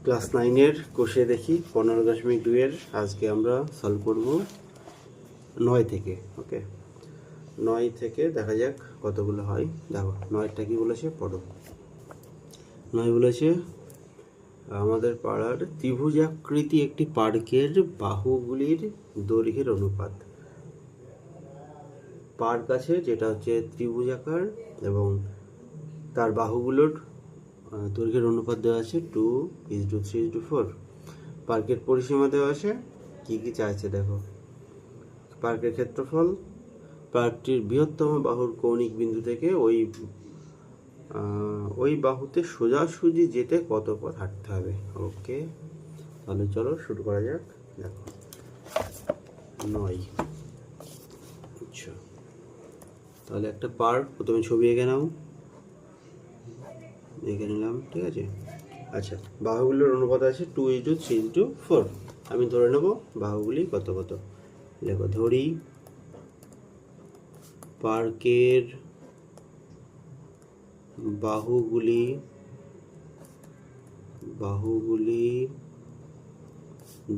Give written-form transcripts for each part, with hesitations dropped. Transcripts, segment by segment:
Class 9-এর কোষে দেখি 15.2-এর আজকে আমরা সলভ করব 9 থেকে। ওকে, 9 থেকে দেখা যাক কতগুলো হয়। দেখো 9টা কি বলেছে পড়ো। 9 বলেছে আমাদের পাড়ার ত্রিভুজাকৃতি একটি পার্কের বাহুগুলির দৈর্ঘ্যের অনুপাত। পার্ক আছে যেটা হচ্ছে ত্রিভুজাকার এবং তার বাহুগুলোর দৈর্ঘ্যের অনুপাত দেওয়া আছে 2:3:4। পার্কের পরিসীমা দেওয়া আছে, কি কি চাইছে দেখো। পার্কের ক্ষেত্রফল, পার্কটির বৃহত্তম বাহুর কৌণিক বিন্দু থেকে ওই বাহুতে সোজাসুজি যেতে কত পথ হাঁটতে হবে। ওকে, তাহলে চলো শুরু করা যাক। দেখো 9। আচ্ছা, তাহলে একটা পার্ক, প্রথমে ছবি এঁকে নাও, এঁকে নিলাম, ঠিক আছে। আচ্ছা, বাহুগুলোর অনুপাত আছে 2:3:4। আমি ধরে নেব বাহুগুলি কত কত। দেখো ধরি পার্কের বাহুগুলি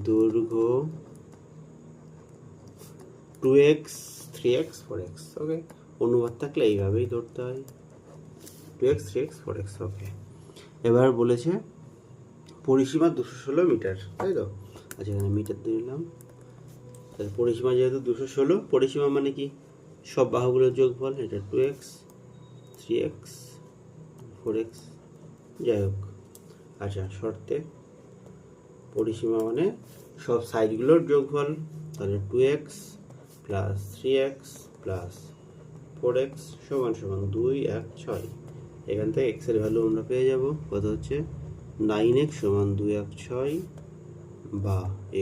দৈর্ঘ্য 2x 3x 4x। ওকে, অনুপাত থাকলে এইভাবেই ধরতে হয়, 2x 3x 4x। ওকে, এবার বলেছে পরিসীমা 216 মিটার, তাই তো। আচ্ছা, এখানে মিটার দিয়ে নিলাম। তাহলে পরিসীমা যেহেতু 216, পরিসীমা মানে কি সব বাহুগুলোর যোগফল, এটা 2x 3x 4x, যাই হোক। আচ্ছা, শর্তে পরিসীমা মানে সব সাইডগুলোর যোগফল, তাহলে 2x plus 3x plus 4x সমান সমান 2 1 6। এখান থেকে x এর ভ্যালু আমরা পেয়ে যাব কত হচ্ছে 9x সমান 2 1 6 বা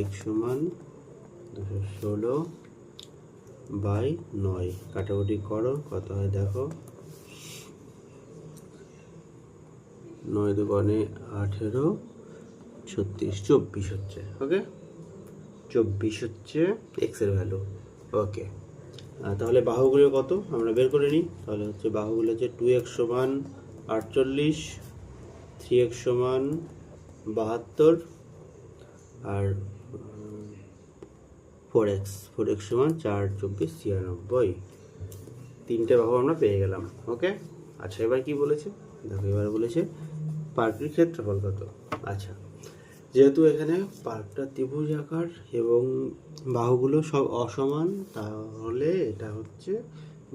x সমান 216/9। কাটাকুটি করো, কত হয় দেখো, 9 দুগুণে 18 36 24 হচ্ছে। ওকে, 24 হচ্ছে x এর ভ্যালু। ওকে, তাহলে বাহুগুলো কত আমরা বের করে নিই। তাহলে হচ্ছে বাহুগুলো হচ্ছে 2x সমান 48, 3x সমান 72 আর 4x সমান 4 24 96। তিনটে বাহু আমরা পেয়ে গেলাম। ওকে, আচ্ছা এবার কি বলেছে দেখো, এবার বলেছে পার্কের ক্ষেত্রফল কত। আচ্ছা, যেহেতু এখানে পার্কটা ত্রিভুজ আকার এবং বাহুগুলো সব অসমান, তাহলে এটা হচ্ছে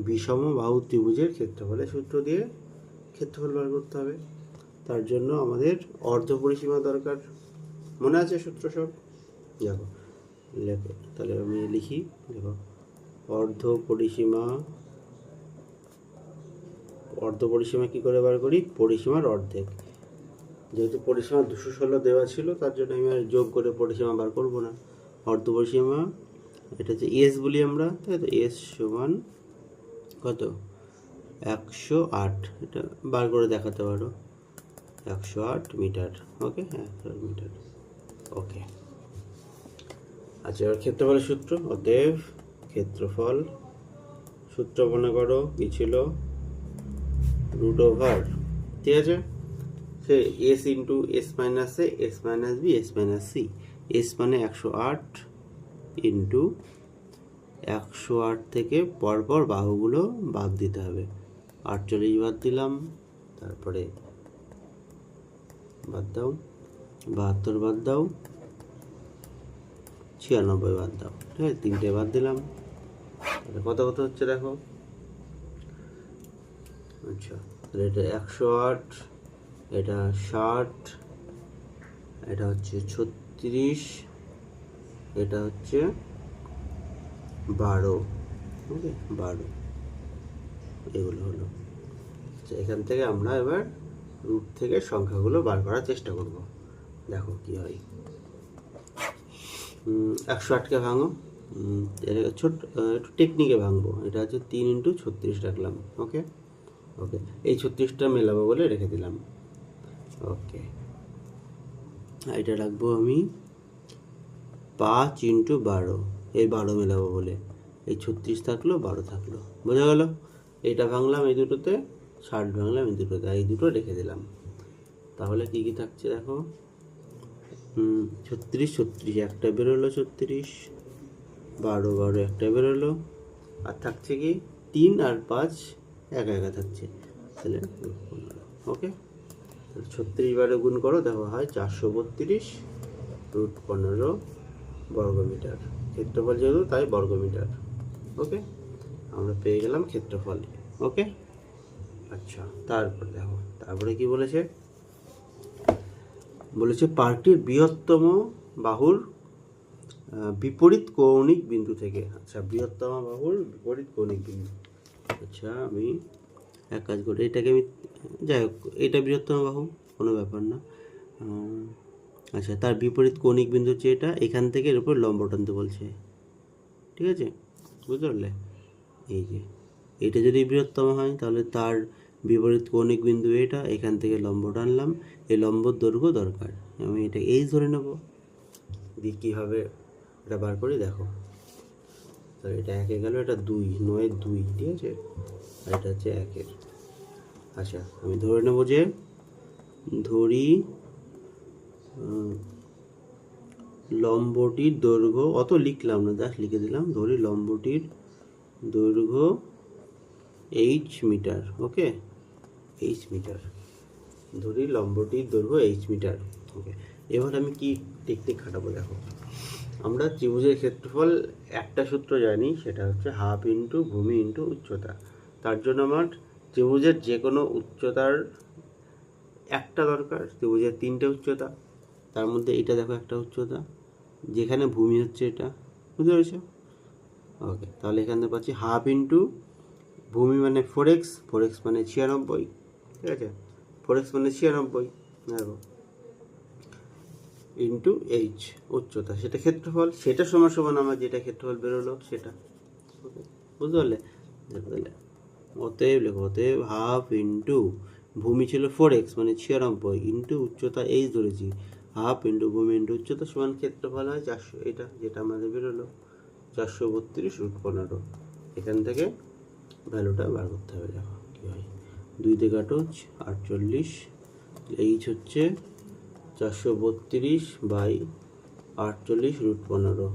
বিষম বাহু ত্রিভুজের ক্ষেত্রফলের সূত্র দিয়ে ক্ষেত্রফল বার করতে হবে। তার জন্য আমাদের অর্ধ পরিসীমা দরকার। মনে আছে সূত্র সব? দেখো লেখো, তাহলে আমি লিখি। দেখো অর্ধ পরিসীমা কি করে বার করি, পরিসীমার অর্ধেক। যেহেতু পরিসীমা 216 দেওয়া ছিল, তার জন্য আমি আর যোগ করে পরিসীমা বার করব না। অর্ধ পরিসীমা এটা হচ্ছে এস বলি আমরা, তাই তো। এস সমান কত 108, এটা বার করে দেখাতে পারো, 108 মিটার। ওকে, হ্যাঁ 108 মিটার। ওকে, আচ্ছা এবার ক্ষেত্রফলের সূত্র। অতএব ক্ষেত্রফল সূত্র মনে করো কি ছিল, √, ঠিক আছে। সে S into S minus A, S minus B, S minus C. S মানে 108 ইন্টু 108 থেকে পরপর বাহুগুলো বাদ দিতে হবে। 48 বাদ দিলাম, তারপরে বাদ দাও 72 বাদ দাও, 96 বাদ দাও, ঠিক আছে। তিনটে বাদ দিলাম, তাহলে কত কত হচ্ছে দেখো। আচ্ছা, তাহলে এটা 108, এটা 60, এটা হচ্ছে 36, এটা হচ্ছে 12। ওকে, 12 এগুলো হলো। আচ্ছা, এখান থেকে আমরা এবার রুট থেকে সংখ্যাগুলো বার করার চেষ্টা করব। দেখো কি হয়। 108কে ভাঙো, ছোট একটু টেকনিকে ভাঙবো। এটা হচ্ছে 3 × 36 রাখলাম। ওকে, ওকে, এই 36টা মেলাবো বলে রেখে দিলাম। ওকে, এটা রাখবো আমি 5 × 12, এই 12 মেলাবো বলে। এই 36 থাকলো, 12 থাকলো, বোঝা গেল। এটা ভাঙলাম এই দুটোতে, 60 ভাঙলাম এই দুটোতে, এই দুটো রেখে দিলাম। তাহলে কি কি থাকছে দেখো, 36 36 একটা বেরোলো 36, 12 12 একটা বেরোলো, আর থাকছে কি 3 আর 5 একা একা থাকছে, তাহলে ওকে। 36 বারে গুণ করো, দেখো হয় 432 √15 বর্গমিটার। ক্ষেত্রফল যেহেতু তাই বর্গমিটার। ওকে, আমরা পেয়ে গেলাম ক্ষেত্রফল। ওকে, আচ্ছা তারপর দেখো, তারপরে কি বলেছে, বলেছে পার্কটির বৃহত্তম বাহুর বিপরীত কৌণিক বিন্দু থেকে। আচ্ছা, বৃহত্তম বাহুর বিপরীত কৌণিক বিন্দু। আচ্ছা, আমি এক কাজ করি, এটাকে আমি, যাই হোক এটা বৃহত্তম বাহু, কোনো ব্যাপার না। আচ্ছা, তার বিপরীত কৌণিক বিন্দু হচ্ছে এটা, এখান থেকে এর উপর লম্ব টানতে বলছে, ঠিক আছে, বুঝতে পারলে? এই যে এটা যদি বৃহত্তম হয় তাহলে তার বিপরীত কৌণিক বিন্দু এটা, এখান থেকে লম্ব টানলাম, এই লম্বর দৈর্ঘ্য দরকার, আমি এটা এই ধরে নেব, দিয়ে কীভাবে এটা বার করি দেখো। তাহলে এটা একে গেল, এটা 2, 9 2, ঠিক আছে, আর এটা হচ্ছে 1-এর। আচ্ছা, আমি ধরে নেব যে ধরি লম্বটির দৈর্ঘ্য, অত লিখলাম না, জাস্ট লিখে দিলাম, ধরি লম্বটির দৈর্ঘ্য h মিটার। ওকে, h মিটার, ধরি লম্বটির দৈর্ঘ্য h মিটার। ওকে, এবার আমি কি টেকনিক খাটাবো দেখো। আমরা ত্রিভুজের ক্ষেত্রফল একটা সূত্র জানি, সেটা হচ্ছে হাফ ইন্টু ভূমি ইন্টু উচ্চতা। তার জন্য আমার ত্রিভুজের যে কোনো উচ্চতার একটা দরকার, ত্রিভুজের 3টে উচ্চতা, তার মধ্যে এটা দেখো একটা উচ্চতা, যেখানে ভূমি হচ্ছে এটা, বুঝতে পেরেছো? ওকে, তাহলে এখানে পাচ্ছি হাফ ইন্টু ভূমি মানে 4x, 4x মানে 96, ঠিক আছে, 4x মানে 96 দেখো, ইন্টু এইচ উচ্চতা, সেটা ক্ষেত্রফল, সেটা সমান সমান আমার যেটা ক্ষেত্রফল বেরোলো সেটা। ওকে, বুঝতে পারলে? তাহলে অতএব লেখো, অতএব হাফ ইন্টু ভূমি ছিল 4x মানে 96, ইন্টু উচ্চতা এইচ ধরেছি, হাফ ইন্টু ভূমি ইন্টু উচ্চতা সমান ক্ষেত্রফল হয় 400, এটা যেটা আমাদের বেরোলো 432 √15। এখান থেকে ভ্যালুটা বার করতে হবে, দেখো কী হয়, 2 দিয়ে কাটো 48, এইচ হচ্ছে 432/48 √15,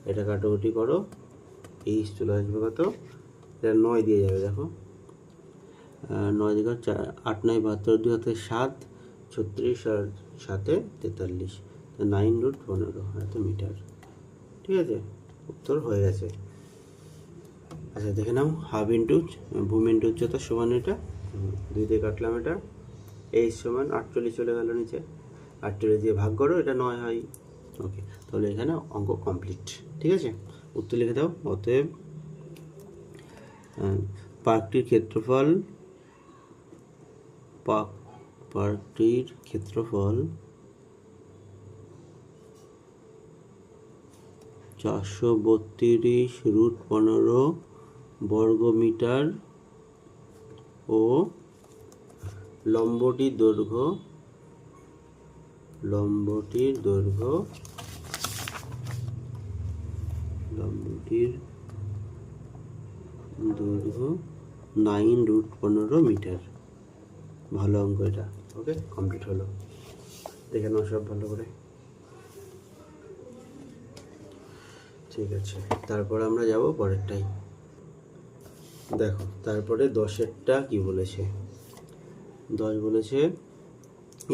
এটা কাটাকুটি করো, এইচ চলে আসবে কত, এটা 9 দিয়ে যাবে, দেখো 9 দিকে 8 9 72, 2 হাতে 7, 36 আর 7 43, 9 √15 এত মিটার, ঠিক আছে, উত্তর হয়ে গেছে। আচ্ছা দেখে নাও, হাফ ইন্টু ভূমি ইন্টু উচ্চতা সমান এটা, 2 দিয়ে কাটলাম, এটা এইচ সমান 48 চলে গেল নিচে, 48 দিয়ে ভাগ করো, এটা 9 হয়। ওকে, তাহলে এখানে অঙ্ক কমপ্লিট, ঠিক আছে, উত্তর লিখে দাও। অতএব পার্কটির ক্ষেত্রফল, পার্কটির ক্ষেত্রফল 432 √15 বর্গমিটার ও লম্বটির দৈর্ঘ্য 9 √15 মিটার। ভালো অঙ্ক এটা। ওকে, কমপ্লিট হলো, দেখে নাও সব ভালো করে। ঠিক আছে, তারপর আমরা যাব পরেরটাই। দেখো তারপরে 10-এরটা কি বলেছে, 10 বলেছে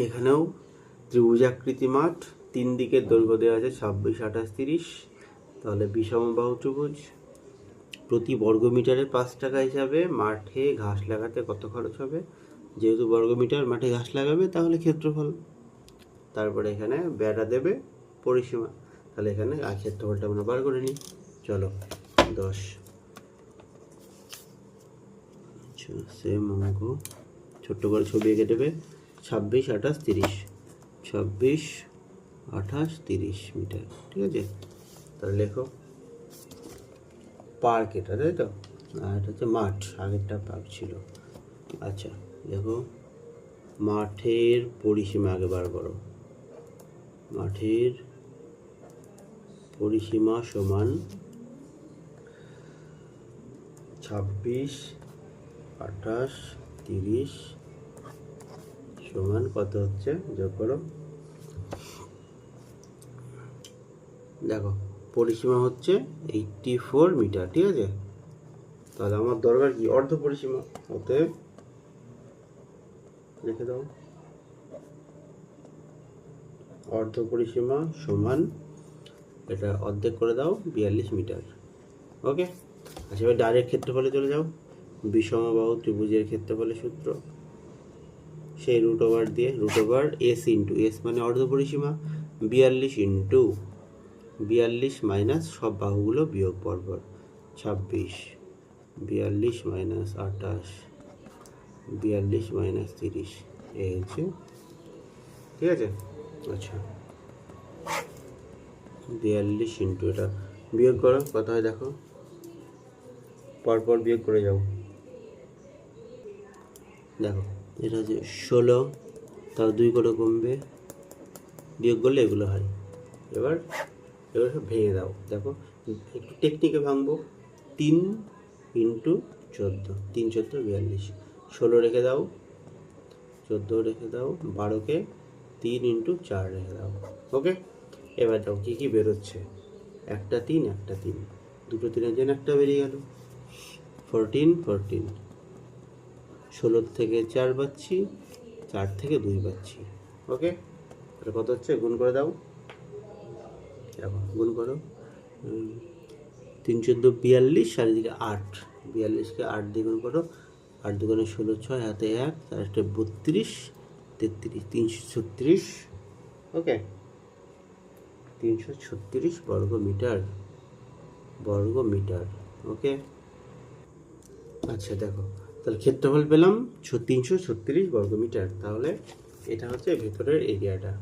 এখানেও ত্রিভুজাকৃতি মাঠ, 3 দিকের দৈর্ঘ্য দেওয়া আছে 26 28 30, তাহলে বিষমবাহু ত্রিভুজ, প্রতি বর্গমিটারে 5 টাকা হিসাবে মাঠে ঘাস লাগাতে কত খরচ হবে, যেহেতু বর্গমিটার মাঠে ঘাস লাগাবে তাহলে ক্ষেত্রফল, তারপরে এখানে বেড়া দেবে পরিসীমা, তাহলে এখানে ক্ষেত্রফলটা আমরা বার করে নিই। চলো 10, আচ্ছা সেম অঙ্ক, ছোট্ট করে ছবি এঁকে দেবে, 26 28 30, 26 28 30 মিটার, ঠিক আছে। তাহলে লেখো পার্ক, এটা তাই তো, আর এটা হচ্ছে মাঠ, আগেরটা পার্ক ছিল। আচ্ছা দেখো, মাঠের পরিসীমা আগে বার করো, মাঠের পরিসীমা সমান 26 28 30 সমান কত হচ্ছে, যোগ করো, দেখো পরিসীমা হচ্ছে 84 মিটার, ঠিক আছে। তাহলে আমার দরকার কি অর্ধ পরিসীমা, অতএব লিখে দাও অর্ধ পরিসীমা সমান, এটা অর্ধেক করে দাও 42 মিটার। ওকে, আচ্ছা এবার ডাইরেক্ট ক্ষেত্রফলে চলে যাও। বিষমবাহু ত্রিভুজের ক্ষেত্রফলের সূত্র, সেই রুট ওভার দিয়ে, root over S into S মানে অর্ধ পরিসীমা, 42 ইন্টু 42 মাইনাস সব বাহুগুলো বিয়োগ পরপর, 26, 42 মাইনাস 28, 42 মাইনাস 30, এই হচ্ছে, ঠিক আছে। আচ্ছা 42 ইন্টু এটা বিয়োগ করো, কত হয় দেখো, পরপর বিয়োগ করে যাও। দেখো এটা হচ্ছে 16, তাও 2 করে কমবে, বিয়োগ করলে এগুলো হয়। এবার সব ভেঙে দাও। দেখো একটু টেকনিকে ভাঙবো, 3 ইন্টু 14, 3 14 42, 16 রেখে দাও, 14 রেখে দাও, 12কে 3 ইন্টু 4 রেখে দাও। ওকে, এবার দাও কী কী বেরোচ্ছে, একটা 3 একটা 3, দুটো 3-এর জন্য একটা বেরিয়ে গেল, 14 14, 16 থেকে 4 পাচ্ছি, 4 থেকে 2 পাচ্ছি। ওকে, এটা কত হচ্ছে, গুণ করে দাও। দেখো গুণ করো, 3 14 42, চারিদিকে 8, 42কে 8 দিয়ে গুণ করো, 8 দুগুণে 16, 6 হাতে 1, 4 8 32, 33, 336। ওকে, 336 বর্গ মিটার, বর্গ মিটার। ওকে, আচ্ছা দেখো তাহলে ক্ষেত্রফল পেলাম 336 বর্গ মিটার। তাহলে এটা হচ্ছে ভেতরের এরিয়াটা।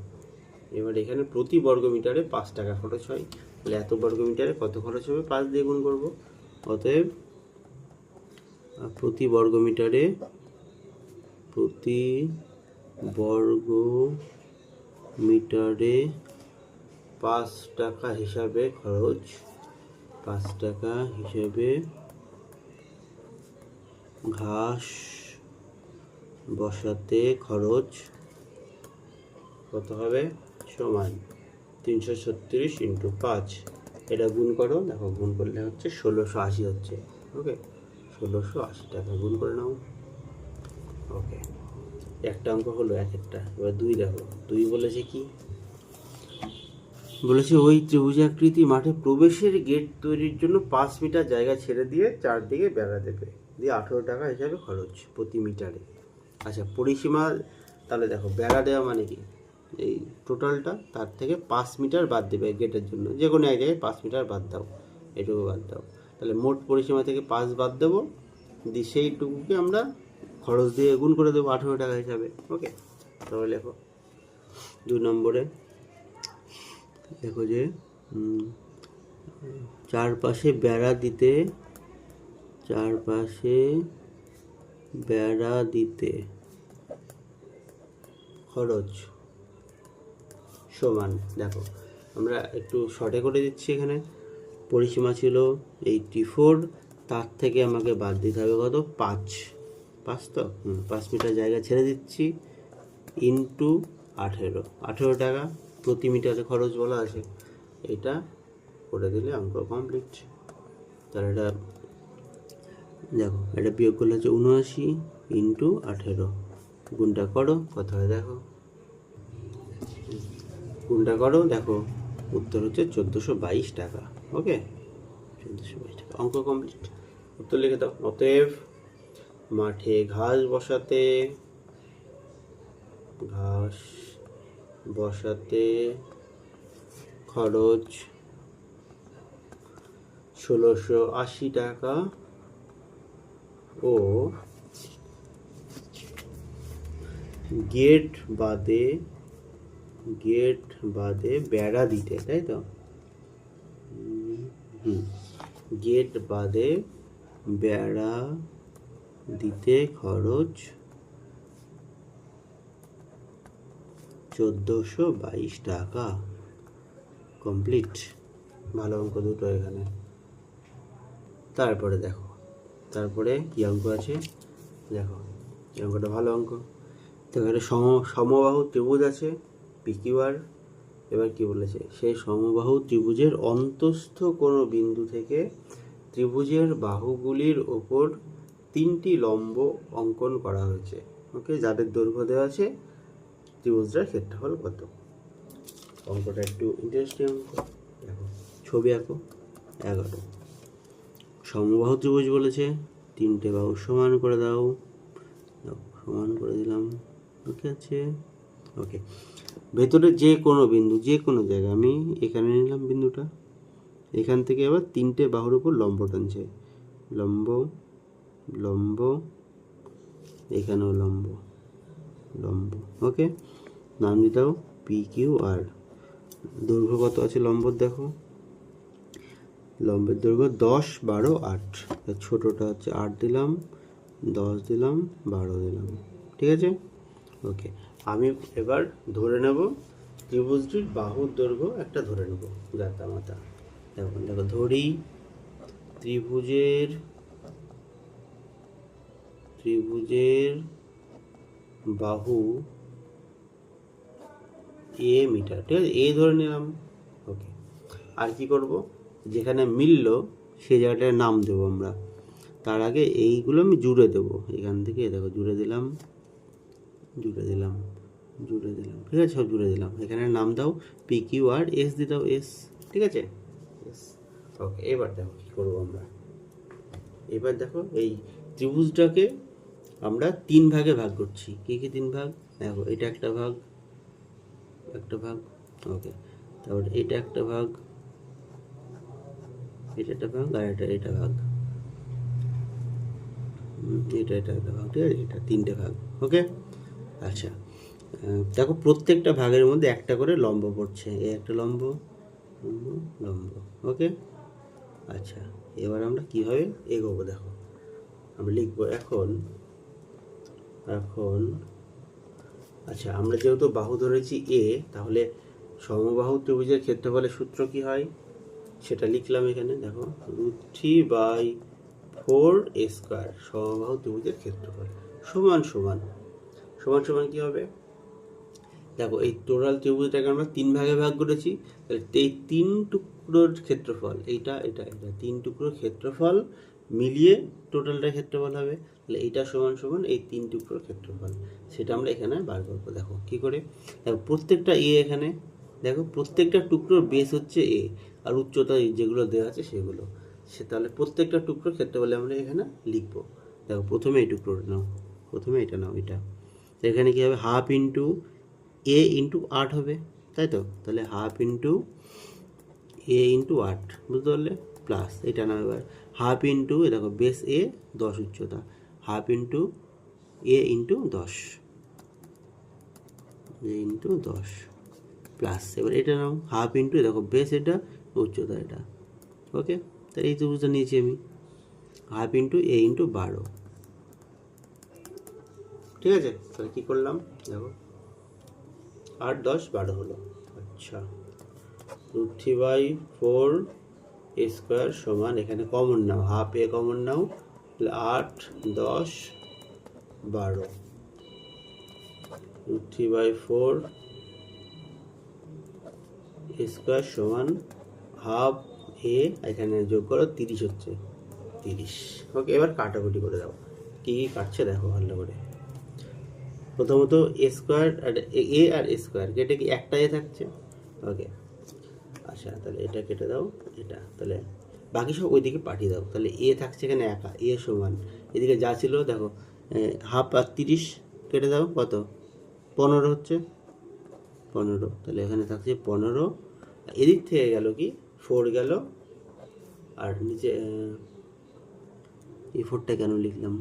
এবার এখানে প্রতি বর্গ মিটারে 5 টাকা খরচ হয়, তাহলে এত বর্গ মিটারে কত খরচ হবে, 5 দিয়ে গুণ করবো। অতএব প্রতি বর্গ মিটারে, প্রতি বর্গ মিটারে 5 টাকা হিসাবে খরচ, 5 টাকা হিসেবে ঘাস বসাতে খরচ কত হবে, সমান 336 ইন্টু 5, এটা গুণ করো। দেখো গুণ করলে হচ্ছে 1680 হচ্ছে। ওকে, 1680 টাকা গুণ করে নাও। ওকে, একটা অঙ্ক হলো এক একটা। এবার 2 দেখো, 2 বলেছে কি, বলেছে ওই ত্রিভুজাকৃতি মাঠে প্রবেশের গেট তৈরির জন্য 5 মিটার জায়গা ছেড়ে দিয়ে চারদিকে বেড়া দেবে, দিয়ে 18 টাকা হিসাবে খরচ প্রতি মিটারে। আচ্ছা পরিসীমা, তাহলে দেখো বেড়া দেওয়া মানে কি, এই টোটালটা তার থেকে 5 মিটার বাদ দেবে গেটের জন্য, যে কোনো এক জায়গায় 5 মিটার বাদ দাও, এটুকু বাদ দাও। তাহলে মোট পরিসীমা থেকে 5 বাদ দেবো, দিয়ে সেইটুকুকে আমরা খরচ দিয়ে গুণ করে দেবো 18 টাকা হিসাবে। ওকে, তাহলে লেখো 2 নম্বরে, দেখো যে চারপাশে বেড়া দিতে, চারপাশে বেড়া দিতে খরচ সমান, দেখো আমরা একটু শর্টে করে দিচ্ছি, এখানে পরিসীমা ছিল 84, তার থেকে আমাকে বাদ দিতে হবে কত, 5, তো 5 মিটার জায়গা ছেড়ে দিচ্ছি, ইন্টু 18 টাকা প্রতি মিটারে খরচ বলা আছে, এটা করে দিলে অঙ্ক কমপ্লিট। তাহলে এটা দেখো, এটা বিয়োগ করলে হচ্ছে 79 ইন্টু 18, গুণটা করো কত হয় দেখো, গুণটা করো, দেখো উত্তর হচ্ছে 1422 টাকা। ওকে, 1422 টাকা, অঙ্ক কমপ্লিট। উত্তর লিখে দাও। অতএব মাঠে ঘাস বসাতে খরচ 1680 টাকা ও গেট বাদে বেড়া দিতে, তাই তো, গেট বাদে বেড়া দিতে খরচ 1422 টাকা। কমপ্লিট, ভালো অঙ্ক দুটো এখানে। তারপরে দেখো, তারপরে কি অঙ্ক আছে দেখো, এই অঙ্কটা ভালো অঙ্ক। তো এখানে সমবাহু ত্রিভুজ আছে, PQR, এবার কি বলেছে, সেই সমবাহু ত্রিভুজের অন্তস্থ কোনো বিন্দু থেকে ত্রিভুজের বাহুগুলির ওপর 3টি লম্ব অঙ্কন করা হয়েছে। ওকে, যাদের দৈর্ঘ্য দেওয়া আছে, ত্রিভুজটার ক্ষেত্রফল কত। অঙ্কটা একটু ইন্টারেস্টিং অঙ্ক। দেখো, ছবি আঁকো। 11 সমবাহু ত্রিভুজ বলেছে, 3টে বাহু সমান করে দাও। সমান করে দিলাম, ওকে আছে। ওকে, ভেতরে যে কোনো বিন্দু, যে কোনো জায়গায়, আমি এখানে নিলাম বিন্দুটা, এখান থেকে আবার 3টে বাহুর উপর লম্ব টানছে, লম্ব লম্ব, এখানেও লম্ব লম্ব। ওকে, নাম দিয়ে দাও পি কিউ আর। দৈর্ঘ্য কত আছে লম্বর, দেখো লম্বের দৈর্ঘ্য 10, 12, 8। ছোটোটা হচ্ছে 8 দিলাম, 10 দিলাম, 12 দিলাম, ঠিক আছে। ওকে, আমি এবার ধরে নেব ত্রিভুজটির বাহুর দৈর্ঘ্য একটা ধরে নেব, জাতা মাতা। দেখো দেখো, ধরি ত্রিভুজের বাহু এ মিটার, ঠিক আছে, এ ধরে নিলাম। ওকে, আর কি করব, যেখানে মিলল সেই জায়গাটার নাম দেবো আমরা। তার আগে এইগুলো আমি জুড়ে দেবো, এখান থেকে দেখো জুড়ে দিলাম, জুড়ে দিলাম, জুড়ে দিলাম, ঠিক আছে, সব জুড়ে দিলাম। এখানে নাম দাও পি কিউ আর, এস দিয়ে দাও এস, ঠিক আছে, এস। ওকে, এবার দেখো কী করবো আমরা। এবার দেখো এই ত্রিভুজটাকে আমরা 3 ভাগে ভাগ করছি। কী কী 3 ভাগ, দেখো এটা একটা ভাগ, একটা ভাগ। ওকে, তারপর এটা একটা ভাগ, এটা একটা ভাগ, আর এটা ভাগ, এটা একটা ভাগ, ঠিক আছে, এটা 3টে ভাগ। ওকে, আচ্ছা, দেখো প্রত্যেকটা ভাগের মধ্যে একটা করে লম্ব পড়ছে, এই একটা লম্ব, লম্ব, লম্ব। ওকে, আচ্ছা, এবার আমরা কীভাবে এগোবো দেখো। আমরা লিখবো এখন, আচ্ছা, আমরা যেহেতু বাহু ধরেছি এ, তাহলে সমবাহু ত্রিভুজের ক্ষেত্রফলের সূত্র কি হয় সেটা লিখলাম এখানে। দেখো, √3/4a², সমবাহু ত্রিভুজের ক্ষেত্রফল সমান সমান সমান সমান কি হবে, দেখো এই টোটাল ত্রিভুজটাকে আমরা 3 ভাগে ভাগ করেছি, তাহলে এই 3 টুকরোর ক্ষেত্রফল, এইটা এটা এটা 3 টুকরোর ক্ষেত্রফল মিলিয়ে টোটালটার ক্ষেত্রফল হবে। তাহলে এইটা সমান সমান এই 3 টুকরোর ক্ষেত্রফল, সেটা আমরা এখানে বার করবো। দেখো কী করে, দেখো প্রত্যেকটা এ, এখানে দেখো প্রত্যেকটা টুকরোর বেস হচ্ছে এ, আর উচ্চতা যেগুলো দেওয়া আছে সেগুলো, তাহলে প্রত্যেকটা টুকরোর ক্ষেত্রফল আমরা এখানে লিখবো। দেখো প্রথমে এই টুকরোটা নাও, প্রথমে এটা নাও, এটা এখানে কী হবে, হাফ ইন্টু এ ইন্টু 8 হবে, তাই তো। তাহলে হাফ ইন্টু এ ইন্টু 8, বুঝতে পারলে, প্লাস এটা না, এবার হাফ ইন্টু, দেখো বেস এ 10 উচ্চতা, হাফ ইন্টু এ ইন্টু 10, এ ইন্টু 10 প্লাস, এবার এটা নাও হাফ ইন্টু, দেখো বেস এটা, উচ্চতা এটা। ওকে, তাহলে এই ত্রিভুজটা নিয়েছি আমি, হাফ ইন্টু এ ইন্টু 12, ঠিক আছে। তাহলে কী করলাম, দেখো 8, 10, 12 হলো। আচ্ছা, √3/4a² সমান, এখানে common now, half a common নাও, তাহলে 8, 10, 12, √3/4a² সমান হাফ এ, এখানে যোগ করো 30 হচ্ছে, 30। ওকে, এবার কাটাকুটি করে দাও, কী কী কাটছে দেখো ভালো করে। প্রথমত a² আর এ আর a² কেটে কি একটা এ থাকছে। ওকে, আচ্ছা, তাহলে এটা কেটে দাও, এটা, তাহলে বাকি সব ওইদিকে পাঠিয়ে দাও। তাহলে এ থাকছে এখানে একা, এ সমান এদিকে যা ছিল, দেখো হাফ আর 30 কেটে দাও, কত, 15 হচ্ছে, 15। তাহলে এখানে থাকছে 15, এদিক থেকে গেল কি 4 গেল, আর নিচে এই 4টা কেন লিখলাম,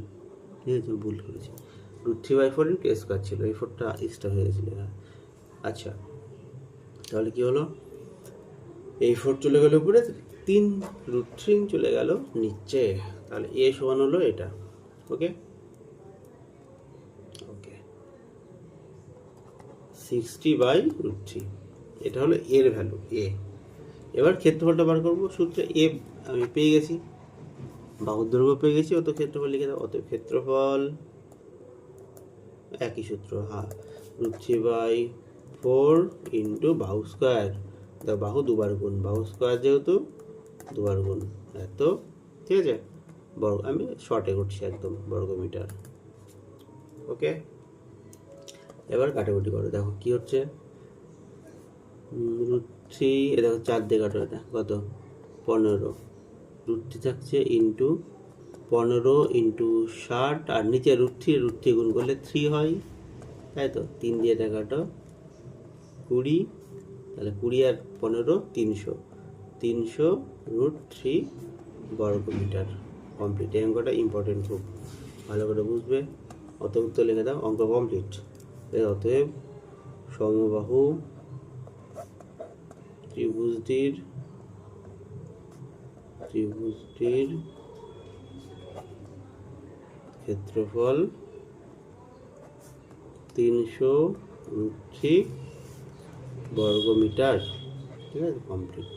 ঠিক আছে, ভুল করেছি, √3/4 ইন্টু a² ছিল, এই 4টা এক্সট্রা হয়ে গেছিল। আচ্ছা, তাহলে কি হলো, এই 4 চলে গেল উপরে, 3 √3 চলে গেল নিচে, তাহলে এ সমান হলো এটা। ওকে, ওকে, 60/√3, এটা হলো এর ভ্যালু এ। এবার ক্ষেত্রফলটা বার করবো, সূত্রে এ আমি পেয়ে গেছি, বাহুর দৈর্ঘ্য পেয়ে গেছি, অত ক্ষেত্রফল লিখে দাও, অত ক্ষেত্রফল একই সূত্র, হ্যাঁ, √3/4 4 ইন্টু বাহু স্কোয়ার, দেখো বাহু দুবার গুণ, বাহু স্কোয়ার যেহেতু দুবার গুণ এত, ঠিক আছে, বর্গ, আমি শর্টে করছি একদম, বর্গমিটার। ওকে, এবার কাটাকুটি করো, দেখো কি হচ্ছে, √3, এ দেখো 4 দিয়ে কাটো, এটা কত 15, √3 থাকছে ইন্টু 15 ইন্টু 60, আর নিচে √3 গুণ করলে 3 হয়, তাই তো, 3 দিয়ে এটা কাটো 20, তাহলে 20 আর 15 300, 300 √3 বর্গমিটার। কমপ্লিট। এই অঙ্কটা ইম্পর্টেন্ট, খুব ভালো করে বুঝবে। অত উত্তর লিখে দাও, অঙ্ক কমপ্লিট। অতএব সমবাহু ত্রিভুজটির ক্ষেত্রফল 300 √3 বর্গমিটার। ঠিক আছে, কমপ্লিট।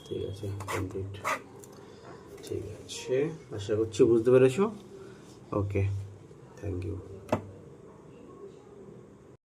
ঠিক আছে, কমপ্লিট। ঠিক আছে, আশা করছি বুঝতে পেরেছো। ওকে, থ্যাংক ইউ।